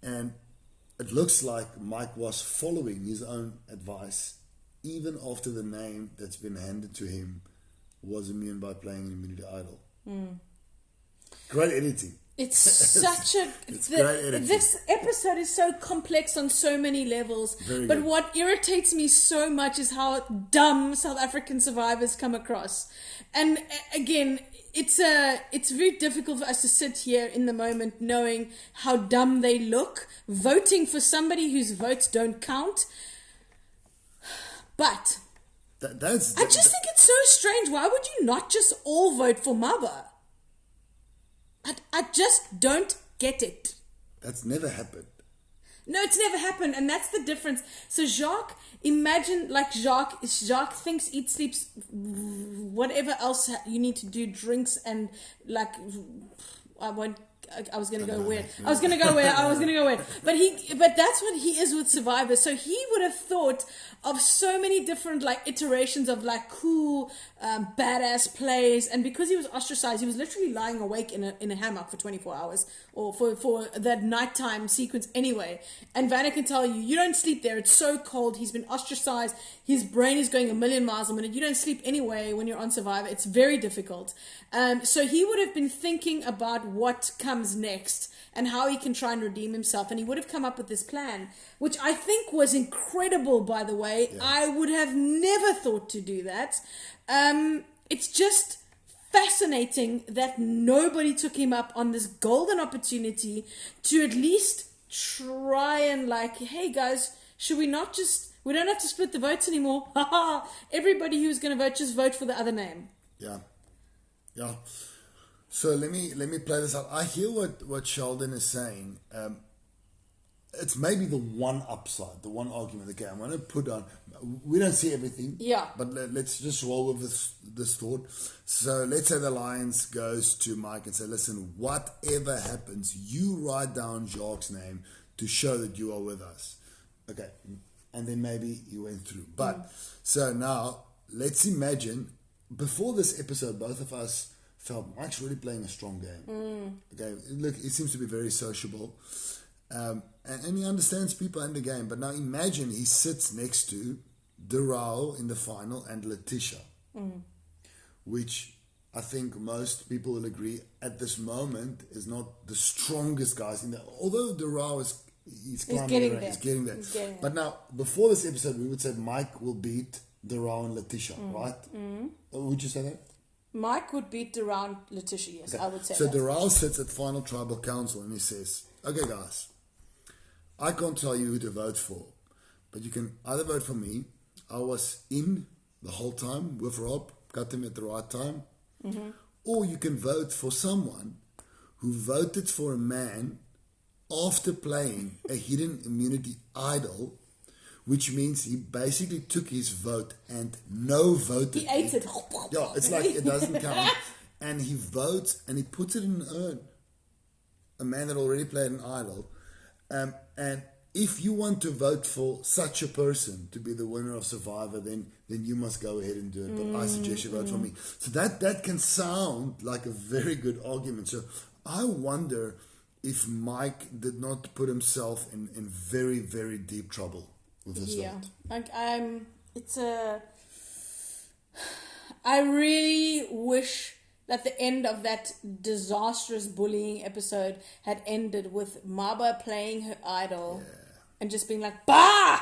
And it looks like Mike was following his own advice, even after the name that's been handed to him was immune by playing an Immunity Idol. Great editing. It's such a... great editing. This episode is so complex on so many levels. Very but good. what irritates me so much is how dumb South African survivors come across. And again, it's very difficult for us to sit here in the moment knowing how dumb they look, voting for somebody whose votes don't count. But I just think it's so strange. Why would you not just all vote for Maba? I just don't get it. That's never happened. No, it's never happened, and that's the difference. So Jacques, imagine like Jacques thinks, eats, sleeps, whatever else you need to do, drinks, and like I was gonna go where. But that's what he is with Survivor. So he would have thought of so many different like iterations of like cool, badass plays. And because he was ostracized, he was literally lying awake in a hammock for 24 hours or for that nighttime sequence anyway. And Vanna can tell you, you don't sleep there. It's so cold. He's been ostracized. His brain is going a million miles a minute. You don't sleep anyway when you're on Survivor. It's very difficult. So he would have been thinking about what comes next and how he can try and redeem himself. And he would have come up with this plan, which I think was incredible, by the way. Yeah. I would have never thought to do that. It's just fascinating that nobody took him up on this golden opportunity to at least try and like, hey guys, should we not just, we don't have to split the votes anymore. Everybody who's going to vote, just vote for the other name. Yeah. Yeah. So let me play this out. I hear what Sheldon is saying. It's maybe the one upside, the one argument. Okay, I'm going to put on. We don't see everything. Yeah. But let's just roll with this thought. So let's say the Lions goes to Mike and say, listen, whatever happens, you write down Jacques' name to show that you are with us. Okay. And then maybe he went through. But so now let's imagine before this episode, both of us felt Mike's really playing a strong game. Okay, look, he seems to be very sociable, and he understands people in the game. But now imagine he sits next to Doral in the final and Letitia, which I think most people will agree at this moment is not the strongest guys in there. Although Doral he's getting there. But now before this episode, we would say Mike will beat Doral and Letitia, right? Would you say that? Mike would beat around Letitia, yes, okay. I would say so that. Doral sits at Final Tribal Council and he says, okay guys, I can't tell you who to vote for, but you can either vote for me. I was in the whole time with Rob, got him at the right time, or you can vote for someone who voted for a man after playing a hidden immunity idol, which means he basically took his vote and no voted. He ate it. Yeah, it's like it doesn't count. And he votes and he puts it in an urn. A man that already played an idol. And if you want to vote for such a person to be the winner of Survivor, then you must go ahead and do it. But I suggest you vote for me. So that can sound like a very good argument. So I wonder if Mike did not put himself in very, very deep trouble with his vote. Like I really wish that the end of that disastrous bullying episode had ended with Maba playing her idol and just being like, bah!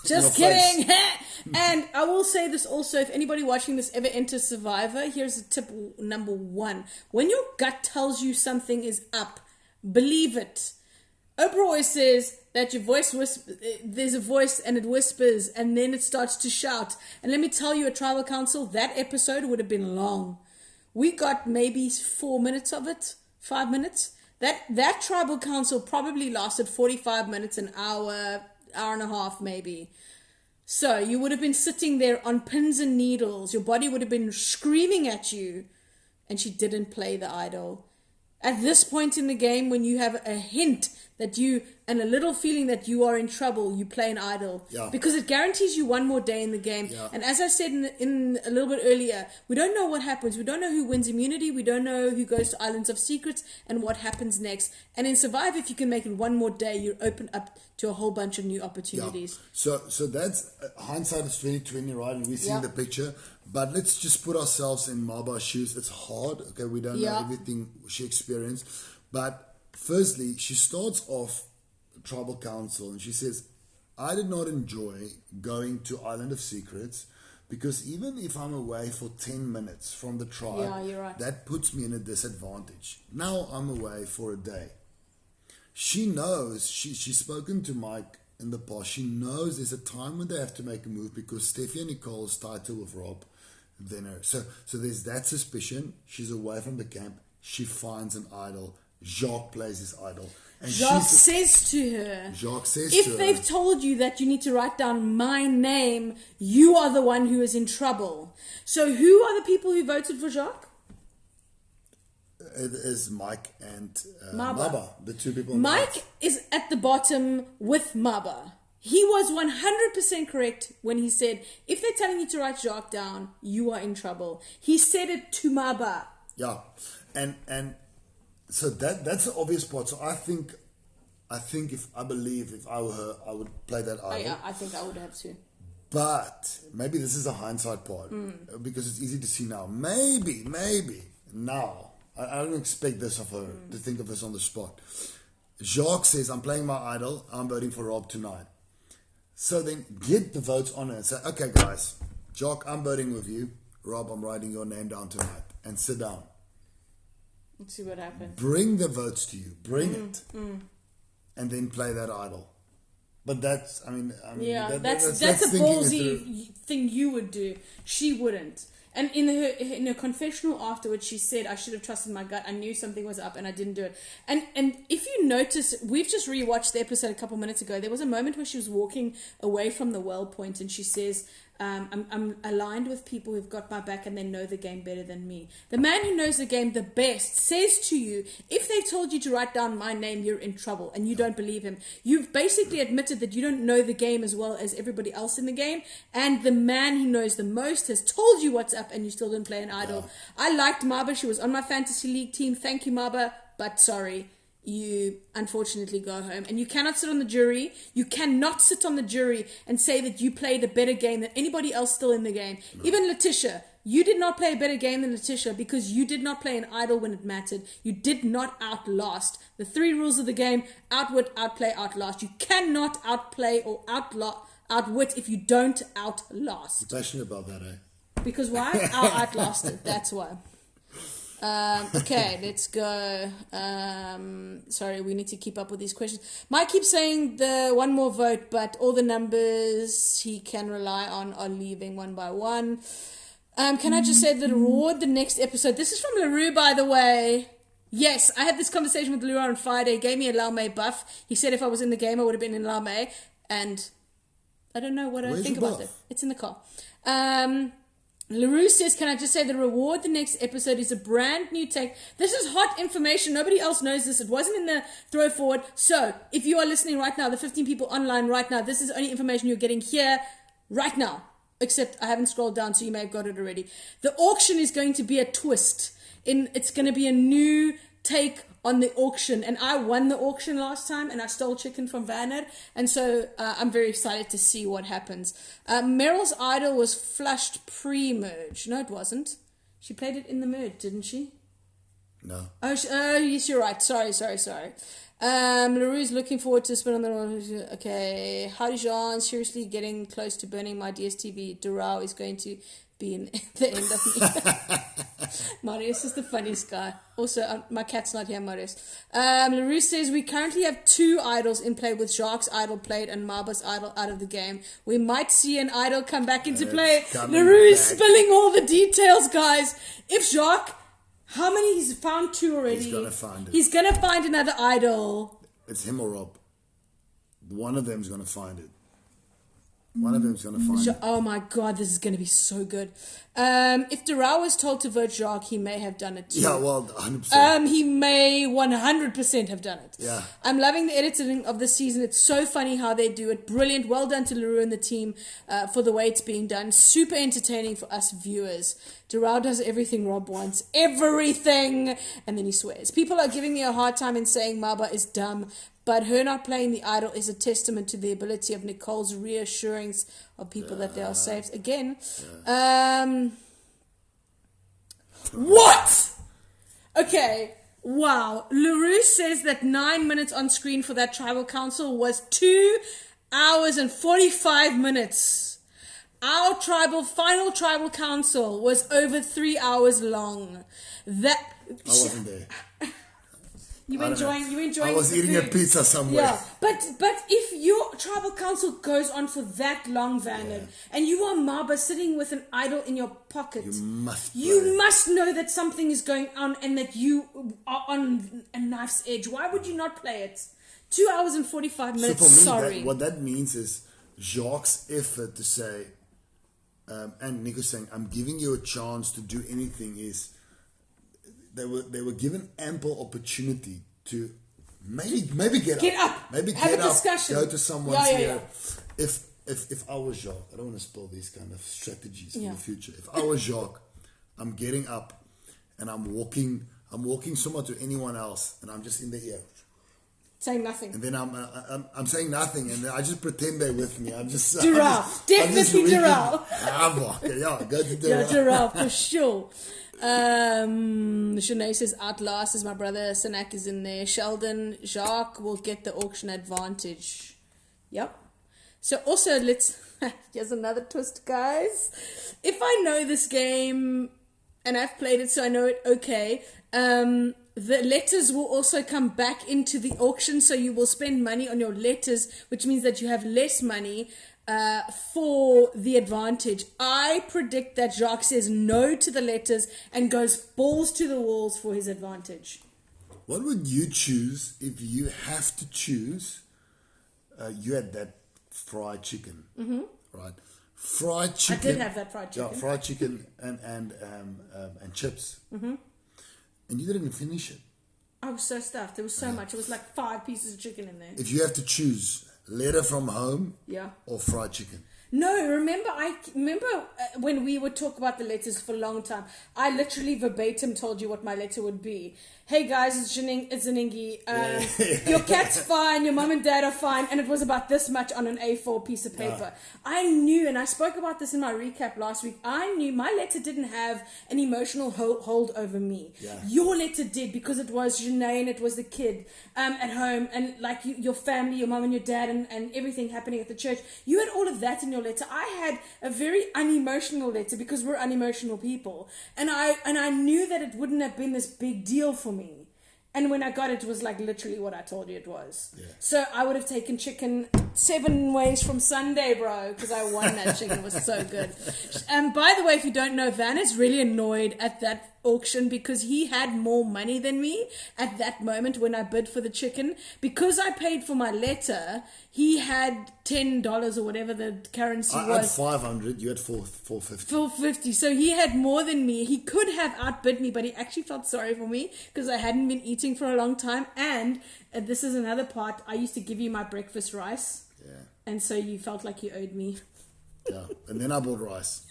Just kidding! And I will say this also, if anybody watching this ever enters Survivor, here's a tip number 1. When your gut tells you something is up, believe it. Oprah always says that your voice there's a voice and it whispers and then it starts to shout. And let me tell you, at Tribal Council, that episode would have been long. We got maybe 4 minutes of it, 5 minutes. That Tribal Council probably lasted 45 minutes, an hour and a half maybe. So you would have been sitting there on pins and needles. Your body would have been screaming at you. And she didn't play the idol. At this point in the game, when you have a hint that and a little feeling that you are in trouble, you play an idol. Yeah. Because it guarantees you one more day in the game. Yeah. And as I said in a little bit earlier, we don't know what happens. We don't know who wins immunity. We don't know who goes to Islands of Secrets and what happens next. And in Survive, if you can make it one more day, you're open up to a whole bunch of new opportunities. Yeah. So that's hindsight is 2020, right? And we see the picture. But let's just put ourselves in Maba's shoes. It's hard. Okay, we don't know everything she experienced. But firstly, she starts off Tribal Council and she says, I did not enjoy going to Island of Secrets because even if I'm away for 10 minutes from the tribe, you're right. that puts me in a disadvantage. Now I'm away for a day. She knows, she's spoken to Mike in the past. She knows there's a time when they have to make a move because Steffi and Nicole's tighter with Rob than her. So there's that suspicion. She's away from the camp. she finds an idol. Jacques plays his idol. And Jacques says to her, if they've told you that you need to write down my name, you are the one who is in trouble. So who are the people who voted for Jacques? It is Mike and Maba. The two people. Mike is at the bottom with Maba. He was 100% correct when he said, if they're telling you to write Jacques down, you are in trouble. He said it to Maba. Yeah. And so that's the obvious part. So I think if I were her, I would play that idol. Yeah, I think I would have too. But maybe this is a hindsight part because it's easy to see now. Maybe now. I don't expect this of her to think of this on the spot. Jacques says, I'm playing my idol. I'm voting for Rob tonight. So then get the votes on her and say, okay, guys, Jacques, I'm voting with you. Rob, I'm writing your name down tonight. And sit down. Let's see what happens. Bring the votes to you. Bring it. And then play that idol. But that's, that's a ballsy thing you would do. She wouldn't. And in her confessional afterwards, she said, I should have trusted my gut. I knew something was up and I didn't do it. And if you notice, we've just rewatched the episode a couple minutes ago. There was a moment where she was walking away from the well point and she says, I'm aligned with people who've got my back and they know the game better than me. The man who knows the game the best says to you, if they've told you to write down my name, you're in trouble, and you don't believe him. You've basically admitted that you don't know the game as well as everybody else in the game, and the man who knows the most has told you what's up and you still didn't play an idol. Yeah. I liked Maba. She was on my fantasy league team. Thank you, Maba, but sorry. You unfortunately go home, and you cannot sit on the jury. You cannot sit on the jury and say that you played a better game than anybody else still in the game. No. Even Letitia, you did not play a better game than Letitia because you did not play an idol when it mattered. You did not outlast. The 3 rules of the game: outwit, outplay, outlast. You cannot outplay or outwit if you don't outlast. You're passionate about that, eh? Because why? I outlasted. That's why. Okay, let's go. Sorry, we need to keep up with these questions. Mike keeps saying the one more vote, but all the numbers he can rely on are leaving one by one. Can I just say the reward the next episode? This is from LaRue, by the way. Yes, I had this conversation with LaRue on Friday. He gave me a Laume buff. He said if I was in the game, I would have been in Laume. And I don't know what I think about it. It's in the car. LaRue says, can I just say the reward the next episode is a brand new take. This is hot information. Nobody else knows this. It wasn't in the throw forward. So if you are listening right now, the 15 people online right now, this is only information you're getting here right now. Except I haven't scrolled down, so you may have got it already. The auction is going to be a twist. It's going to be a new take on the auction, and I won the auction last time and I stole chicken from Werner, and so I'm very excited to see what happens. Meryl's idol was flushed pre-merge. No, it wasn't. She played it in the merge, didn't she? No. Oh, yes, you're right. Sorry. LaRue's looking forward to spin on the... Okay. Howdy, Jeanne. Seriously getting close to burning my DSTV. Durao is going to be in the end of me. Marius is the funniest guy. Also, my cat's not here, Marius. LaRue says, we currently have 2 idols in play with Jacques' idol played and Maba's idol out of the game. We might see an idol come back into play. LaRue is spilling all the details, guys. If Jacques... How many? He's found 2 already. He's going to find it. He's going to find another idol. It's him or Rob. One of them's going to find it. One of them's going to find it. Oh my God, this is going to be so good. If Durao was told to vote Jacques, he may have done it too. Yeah, well, 100%. He may 100% have done it. Yeah. I'm loving the editing of the season. It's so funny how they do it. Brilliant. Well done to LaRue and the team for the way it's being done. Super entertaining for us viewers. Durao does everything Rob wants. Everything! And then he swears. People are giving me a hard time and saying Maba is dumb. But her not playing the idol is a testament to the ability of Nicole's reassurance of people that they are safe. Again, what? Okay, wow. LaRue says that 9 minutes on screen for that tribal council was 2 hours and 45 minutes. Our final tribal council was over 3 hours long. I wasn't there. You enjoying I was eating a pizza somewhere. Yeah, but if your tribal council goes on for that long, Werner, Yeah. and you are Maba sitting with an idol in your pocket. You You must know that something is going on and that you are on a knife's edge. Why would you not play it? 2 hours and 45 minutes, So for me, sorry. what that means is Jacques' effort to say, and Nico saying, I'm giving you a chance to do anything, is they were given ample opportunity to maybe get up. Maybe Have get a up, discussion. go to someone's Yeah. If I was Jacques, I don't want to spoil these kind of strategies in the future. If I was Jacques, I'm getting up and I'm walking somewhere to anyone else, and I'm just in the ear. Saying nothing. And then I'm saying nothing, and then I just pretend they're with me. I'm just Dural. Definitely Dural. Yeah, go to Dural. Yeah, Dural, for sure. Shanae says, Outlast is my brother. Sanak is in there. Sheldon, Jacques will get the auction advantage. Yep. So also, here's another twist, guys. If I know this game, and I've played it, so I know it okay, the letters will also come back into the auction, so you will spend money on your letters, which means that you have less money for the advantage. I predict that Jacques says no to the letters and goes balls to the walls for his advantage. What would you choose if you have to choose? You had that fried chicken, right? Fried chicken. I did have that fried chicken. Yeah, fried chicken and chips. And you didn't finish it. I was so stuffed. There was so much. It was like 5 pieces of chicken in there. If you have to choose letter from home or fried chicken. No, remember when we would talk about the letters for a long time, I literally verbatim told you what my letter would be. Hey guys, it's Zaningi. Your cat's fine, your mum and dad are fine, and it was about this much on an A4 piece of paper. I knew, and I spoke about this in my recap last week, I knew my letter didn't have an emotional hold over me. Your letter did, because it was Jeanne and it was the kid at home, and like your family, your mum and your dad, and everything happening at the church. You had all of that in your letter. I had a very unemotional letter because we're unemotional people, and I knew that it wouldn't have been this big deal for me. And when I got it, it was like literally what I told you it was. So I would have taken chicken 7 ways from Sunday, bro, because I won that chicken. It was so good. And by the way, if you don't know, Van is really annoyed at that auction because he had more money than me at that moment when I bid for the chicken. Because I paid for my letter, he had $10 or whatever the currency was. I had 500, you had 450. 450. So he had more than me. He could have outbid me, but he actually felt sorry for me because I hadn't been eating for a long time. And this is another part. I used to give you my breakfast rice. Yeah. And so you felt like you owed me. Yeah. And then I bought rice.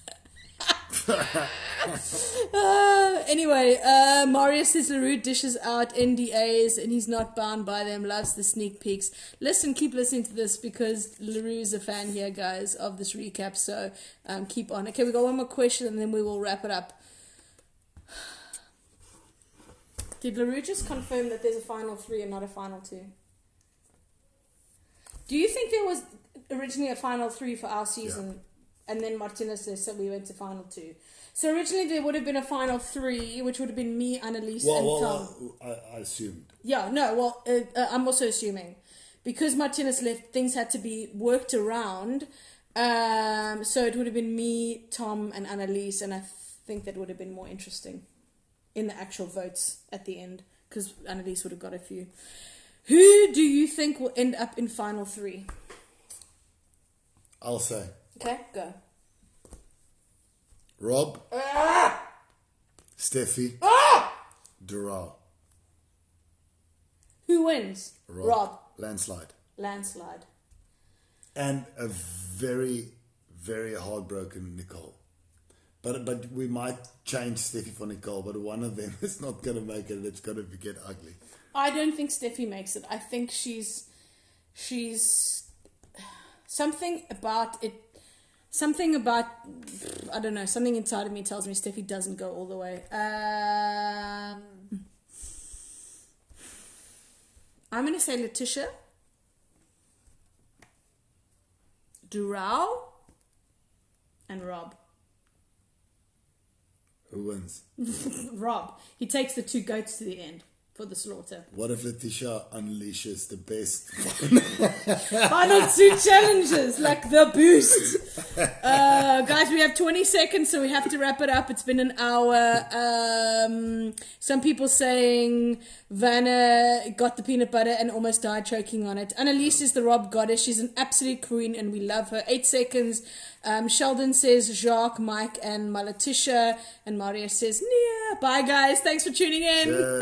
Anyway, Mario says LaRue dishes out NDAs and he's not bound by them, loves the sneak peeks. Keep listening to this because LaRue is a fan here, guys, of this recap, so keep on. Okay, we got one more question and then we will wrap it up. Did LaRue just confirm that there's a final 3 and not a final 2? Do you think there was originally a final 3 for our season? Yeah. And then Martinez says, so we went to final 2. So originally there would have been a final 3, which would have been me, Annalise, and Tom. I assumed. Yeah, no, I'm also assuming. Because Martinez left, things had to be worked around. So it would have been me, Tom, and Annalise, and I think that would have been more interesting in the actual votes at the end, because Annalise would have got a few. Who do you think will end up in final 3? I'll say. Okay, go. Rob. Steffi. Dural. Who wins? Rob. Landslide. And a very, very heartbroken Nicole. But we might change Steffi for Nicole, but one of them is not going to make it. It's going to get ugly. I don't think Steffi makes it. I think she's something about it. Something about, I don't know, something inside of me tells me Steffi doesn't go all the way. I'm going to say Letitia, Dural, and Rob. Who wins? Rob. He takes the 2 goats to the end. for the slaughter. What if Letitia unleashes the best? Final 2 challenges, like the boost. Guys, we have 20 seconds, so we have to wrap it up. It's been an hour. Some people saying Vanna got the peanut butter and almost died choking on it. Annalise is the Rob goddess. She's an absolute queen and we love her. 8 seconds. Sheldon says Jacques, Mike, and my Letitia. And Maria says Nia. Bye, guys. Thanks for tuning in.